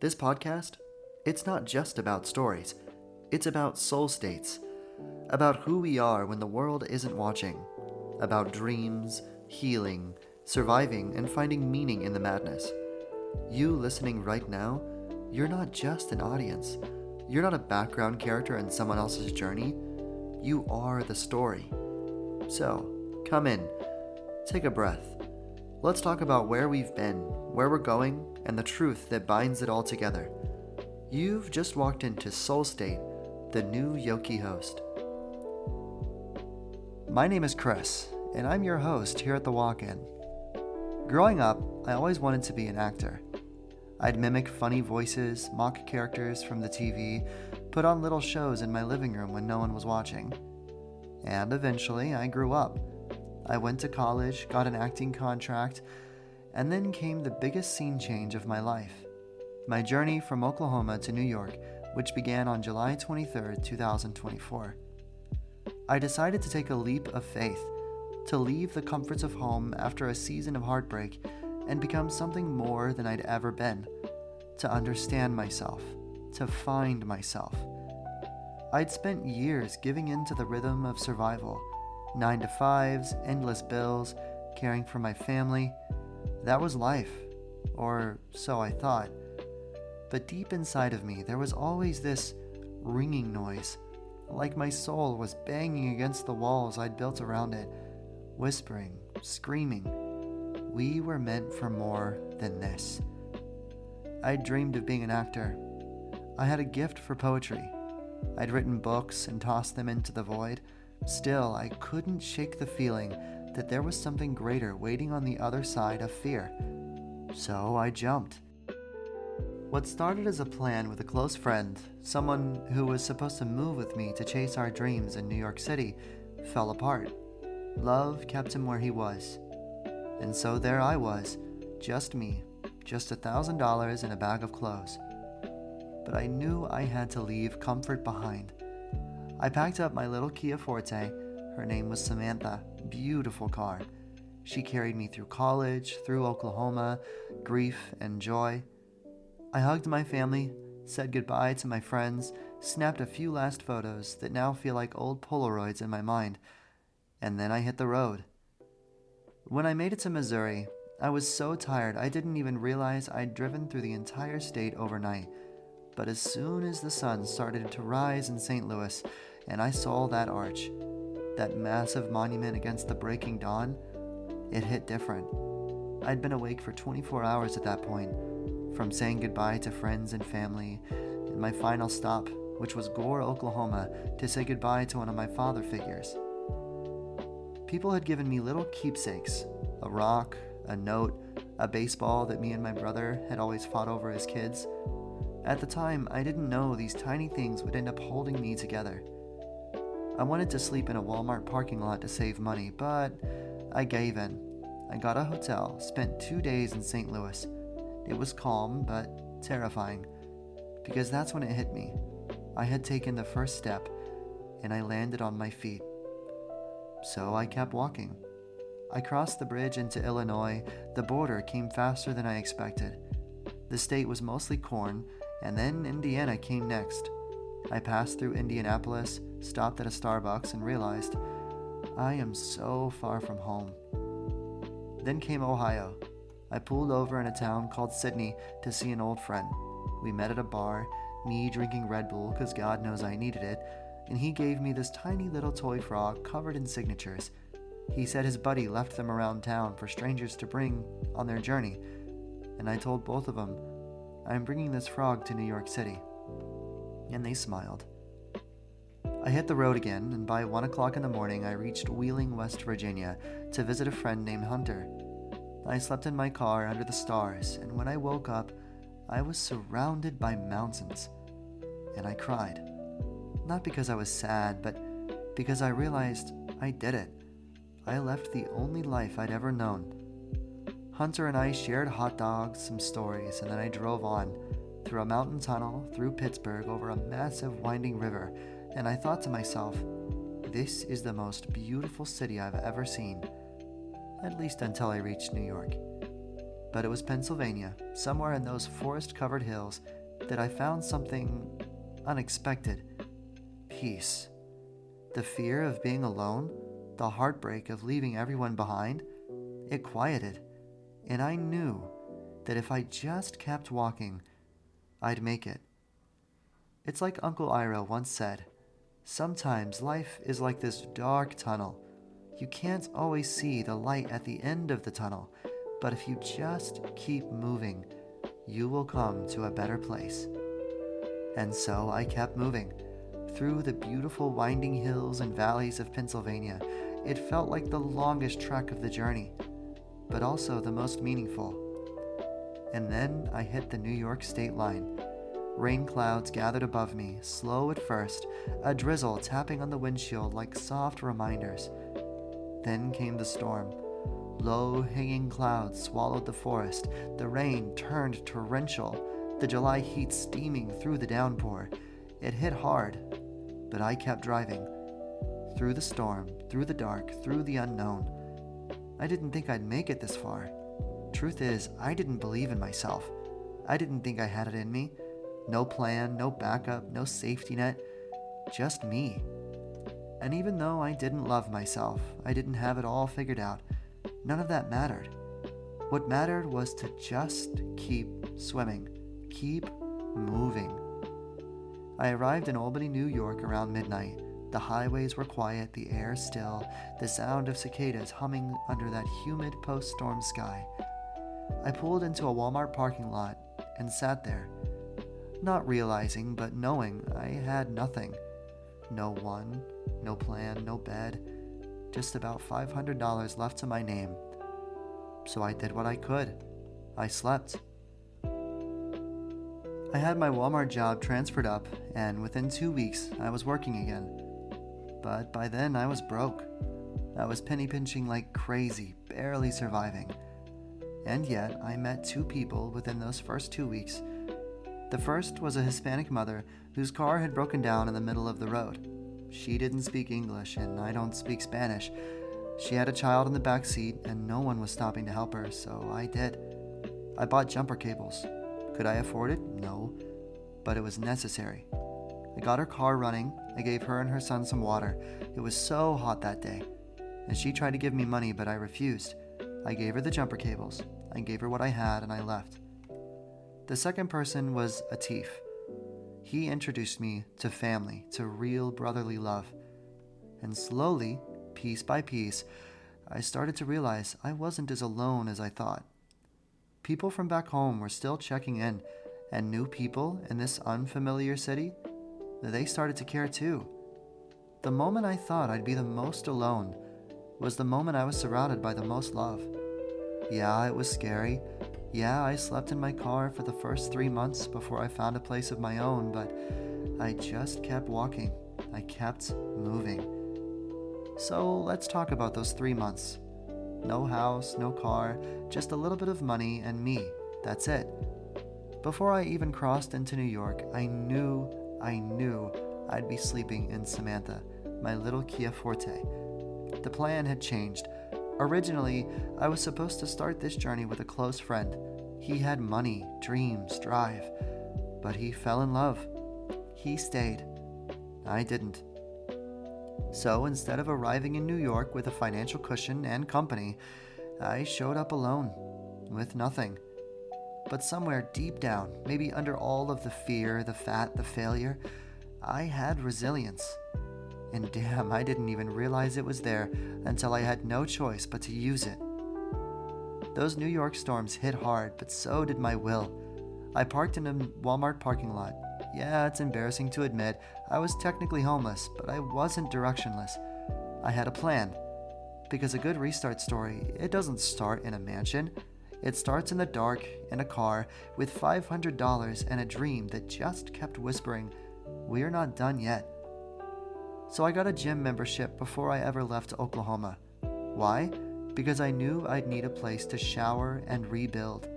This podcast, it's not just about stories. It's about soul states, about who we are when the world isn't watching, about dreams, healing, surviving, and finding meaning in the madness. You listening right now, you're not just an audience. You're not a background character in someone else's journey. You are the story. So, come in, take a breath. Let's talk about where we've been, where we're going, and the truth that binds it all together. You've just walked into Soul State, the new Y-Okie host. My name is Kris, and I'm your host here at the Walk-In. Growing up, I always wanted to be an actor. I'd mimic funny voices, mock characters from the TV, put on little shows in my living room when no one was watching. And eventually, I grew up. I went to college, got an acting contract, and then came the biggest scene change of my life. My journey from Oklahoma to New York, which began on July 23, 2024. I decided to take a leap of faith, to leave the comforts of home after a season of heartbreak and become something more than I'd ever been, to understand myself, to find myself. I'd spent years giving in to the rhythm of survival, 9-to-5s, endless bills, caring for my family. That was life, or so I thought. But deep inside of me, there was always this ringing noise, like my soul was banging against the walls I'd built around it, whispering, screaming. We were meant for more than this. I dreamed of being an actor. I had a gift for poetry. I'd written books and tossed them into the void. Still, I couldn't shake the feeling that there was something greater waiting on the other side of fear. So I jumped. What started as a plan with a close friend, someone who was supposed to move with me to chase our dreams in New York City, fell apart. Love kept him where he was. And so there I was, just me, just $1,000 and a bag of clothes. But I knew I had to leave comfort behind. I packed up my little Kia Forte. Her name was Samantha. Beautiful car. She carried me through college, through Oklahoma, grief and joy. I hugged my family, said goodbye to my friends, snapped a few last photos that now feel like old Polaroids in my mind, and then I hit the road. When I made it to Missouri, I was so tired I didn't even realize I'd driven through the entire state overnight. But as soon as the sun started to rise in St. Louis and I saw that arch, that massive monument against the breaking dawn, it hit different. I'd been awake for 24 hours at that point, from saying goodbye to friends and family, and my final stop, which was Gore, Oklahoma, to say goodbye to one of my father figures. People had given me little keepsakes, a rock, a note, a baseball that me and my brother had always fought over as kids. At the time, I didn't know these tiny things would end up holding me together. I wanted to sleep in a Walmart parking lot to save money, but I gave in. I got a hotel, spent 2 days in St. Louis. It was calm, but terrifying, because that's when it hit me. I had taken the first step, and I landed on my feet. So I kept walking. I crossed the bridge into Illinois. The border came faster than I expected. The state was mostly corn, and then Indiana came next. I passed through Indianapolis, stopped at a Starbucks, and realized I am so far from home. Then came Ohio. I pulled over in a town called Sydney to see an old friend. We met at a bar, me drinking Red Bull because God knows I needed it, and he gave me this tiny little toy frog covered in signatures. He said his buddy left them around town for strangers to bring on their journey, and I told both of them, I'm bringing this frog to New York City. And they smiled. I hit the road again, and by 1 o'clock in the morning, I reached Wheeling, West Virginia, to visit a friend named Hunter. I slept in my car under the stars, and when I woke up, I was surrounded by mountains, and I cried. Not because I was sad, but because I realized I did it. I left the only life I'd ever known. Hunter and I shared hot dogs, some stories, and then I drove on, through a mountain tunnel, through Pittsburgh, over a massive winding river, and I thought to myself, this is the most beautiful city I've ever seen, at least until I reached New York. But it was Pennsylvania, somewhere in those forest-covered hills, that I found something unexpected. Peace. The fear of being alone, the heartbreak of leaving everyone behind, it quieted, and I knew that if I just kept walking, I'd make it. It's like Uncle Ira once said, sometimes life is like this dark tunnel. You can't always see the light at the end of the tunnel, but if you just keep moving, you will come to a better place. And so I kept moving. Through the beautiful winding hills and valleys of Pennsylvania, it felt like the longest trek of the journey, but also the most meaningful. And then I hit the New York state line. Rain clouds gathered above me, slow at first, a drizzle tapping on the windshield like soft reminders. Then came the storm. Low-hanging clouds swallowed the forest, the rain turned torrential, the July heat steaming through the downpour. It hit hard, but I kept driving. Through the storm, through the dark, through the unknown. I didn't think I'd make it this far. Truth is, I didn't believe in myself. I didn't think I had it in me. No plan, no backup, no safety net. Just me. And even though I didn't love myself, I didn't have it all figured out, none of that mattered. What mattered was to just keep swimming, keep moving. I arrived in Albany, New York around midnight. The highways were quiet, the air still, the sound of cicadas humming under that humid post-storm sky. I pulled into a Walmart parking lot and sat there, not realizing but knowing I had nothing. No one, no plan, no bed, just about $500 left to my name. So I did what I could. I slept. I had my Walmart job transferred up, and within 2 weeks, I was working again. But by then, I was broke. I was penny pinching like crazy, barely surviving. And yet, I met 2 people within those first 2 weeks. The first was a Hispanic mother whose car had broken down in the middle of the road. She didn't speak English, and I don't speak Spanish. She had a child in the back seat, and no one was stopping to help her, so I did. I bought jumper cables. Could I afford it? No, but it was necessary. I got her car running. I gave her and her son some water. It was so hot that day, and she tried to give me money, but I refused. I gave her the jumper cables. I gave her what I had, and I left. The second person was Atif. He introduced me to family, to real brotherly love. And slowly, piece by piece, I started to realize I wasn't as alone as I thought. People from back home were still checking in, and new people in this unfamiliar city, they started to care too. The moment I thought I'd be the most alone was the moment I was surrounded by the most love. Yeah, it was scary. Yeah, I slept in my car for the first 3 months before I found a place of my own, but I just kept walking. I kept moving. So let's talk about those 3 months. No house, no car, just a little bit of money and me. That's it. Before I even crossed into New York, I knew I'd be sleeping in Samantha, my little Kia Forte. The plan had changed. Originally, I was supposed to start this journey with a close friend. He had money, dreams, drive, but he fell in love. He stayed. I didn't. So instead of arriving in New York with a financial cushion and company, I showed up alone, with nothing. But somewhere deep down, maybe under all of the fear, the fat, the failure, I had resilience. And damn, I didn't even realize it was there until I had no choice but to use it. Those New York storms hit hard, but so did my will. I parked in a Walmart parking lot. Yeah, it's embarrassing to admit, I was technically homeless, but I wasn't directionless. I had a plan. Because a good restart story, it doesn't start in a mansion. It starts in the dark, in a car, with $500 and a dream that just kept whispering, "We're not done yet." So I got a gym membership before I ever left Oklahoma. Why? Because I knew I'd need a place to shower and rebuild.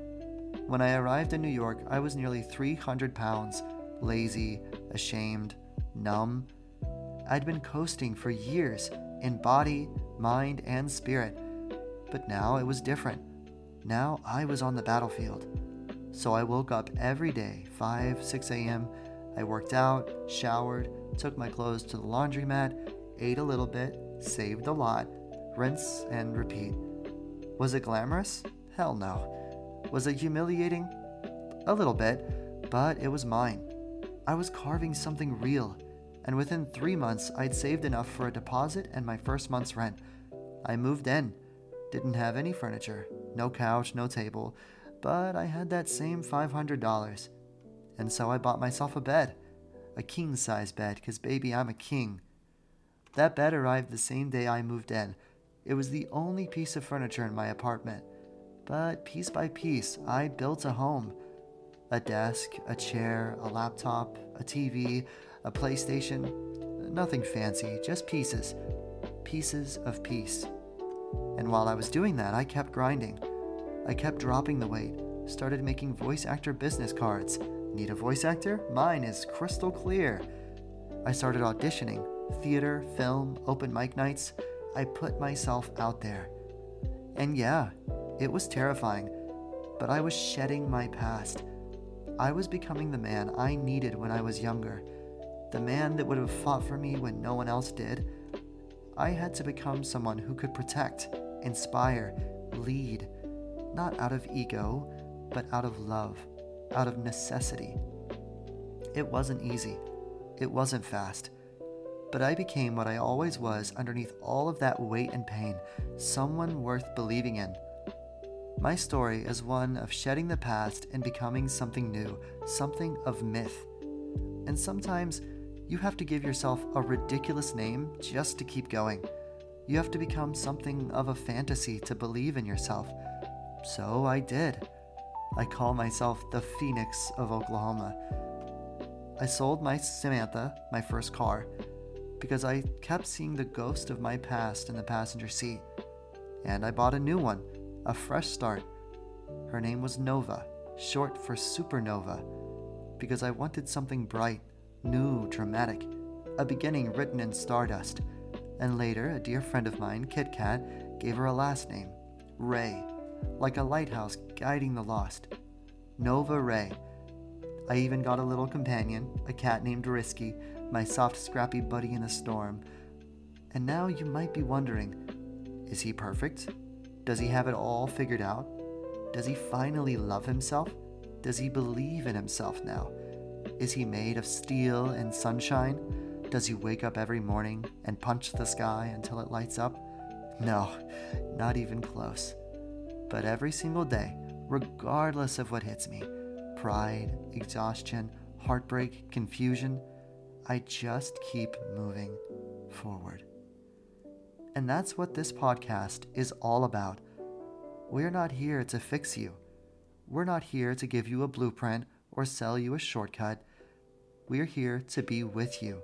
When I arrived in New York, I was nearly 300 pounds, lazy, ashamed, numb. I'd been coasting for years, in body, mind, and spirit. But now it was different. Now I was on the battlefield. So I woke up every day, 5, 6 a.m. I worked out, showered, took my clothes to the laundromat, ate a little bit, saved a lot, rinse and repeat. Was it glamorous? Hell no. Was it humiliating? A little bit, but it was mine. I was carving something real, and within 3 months, I'd saved enough for a deposit and my first month's rent. I moved in. Didn't have any furniture, no couch, no table, but I had that same $500. And so I bought myself a bed, a king-size bed, because baby, I'm a king. That bed arrived the same day I moved in. It was the only piece of furniture in my apartment. But piece by piece, I built a home. A desk, a chair, a laptop, a TV, a PlayStation. Nothing fancy, just pieces. Pieces of peace. And while I was doing that, I kept grinding. I kept dropping the weight, started making voice actor business cards. Need a voice actor? Mine is crystal clear. I started auditioning, theater, film, open mic nights. I put myself out there. And yeah, it was terrifying, but I was shedding my past. I was becoming the man I needed when I was younger, the man that would have fought for me when no one else did. I had to become someone who could protect, inspire, lead, not out of ego, but out of love, out of necessity. It wasn't easy. It wasn't fast. But I became what I always was underneath all of that weight and pain, someone worth believing in. My story is one of shedding the past and becoming something new, something of myth. And sometimes you have to give yourself a ridiculous name just to keep going. You have to become something of a fantasy to believe in yourself. So I did. I call myself the Phoenix of Oklahoma. I sold my Samantha, my first car, because I kept seeing the ghost of my past in the passenger seat. And I bought a new one, a fresh start. Her name was Nova, short for supernova, because I wanted something bright, new, dramatic, a beginning written in stardust. And later, a dear friend of mine, Kit Kat, gave her a last name, Ray, like a lighthouse guiding the lost. Nova Ray. I even got a little companion, a cat named Risky, my soft, scrappy buddy in a storm. And now you might be wondering, is he perfect? Does he have it all figured out? Does he finally love himself? Does he believe in himself now? Is he made of steel and sunshine? Does he wake up every morning and punch the sky until it lights up? No, not even close. But every single day, regardless of what hits me, pride, exhaustion, heartbreak, confusion, I just keep moving forward. And that's what this podcast is all about. We're not here to fix you. We're not here to give you a blueprint or sell you a shortcut. We're here to be with you,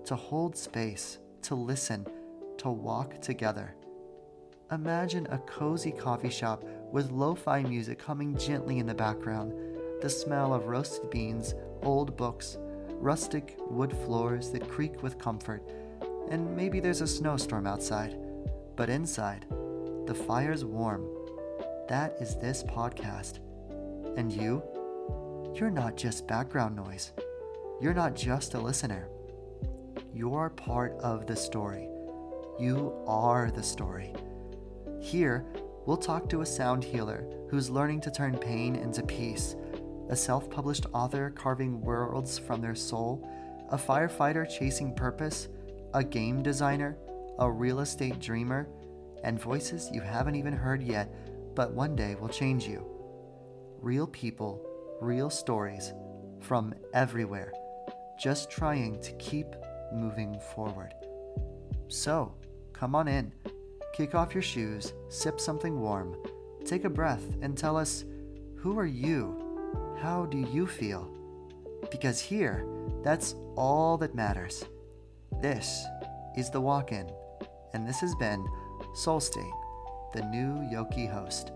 to hold space, to listen, to walk together. Imagine a cozy coffee shop with lo-fi music humming gently in the background, the smell of roasted beans, old books, rustic wood floors that creak with comfort, and maybe there's a snowstorm outside, but inside, the fire's warm. That is this podcast. And you're not just background noise. You're not just a listener. You're part of the story. You are the story. Here, we'll talk to a sound healer who's learning to turn pain into peace, a self-published author carving worlds from their soul, a firefighter chasing purpose, a game designer, a real estate dreamer, and voices you haven't even heard yet, but one day will change you. Real people, real stories, from everywhere, just trying to keep moving forward. So, come on in, kick off your shoes, sip something warm, take a breath, and tell us, who are you? How do you feel? Because here, that's all that matters. This is The Walk-In, and this has been Soul State, the new Y-Okie host.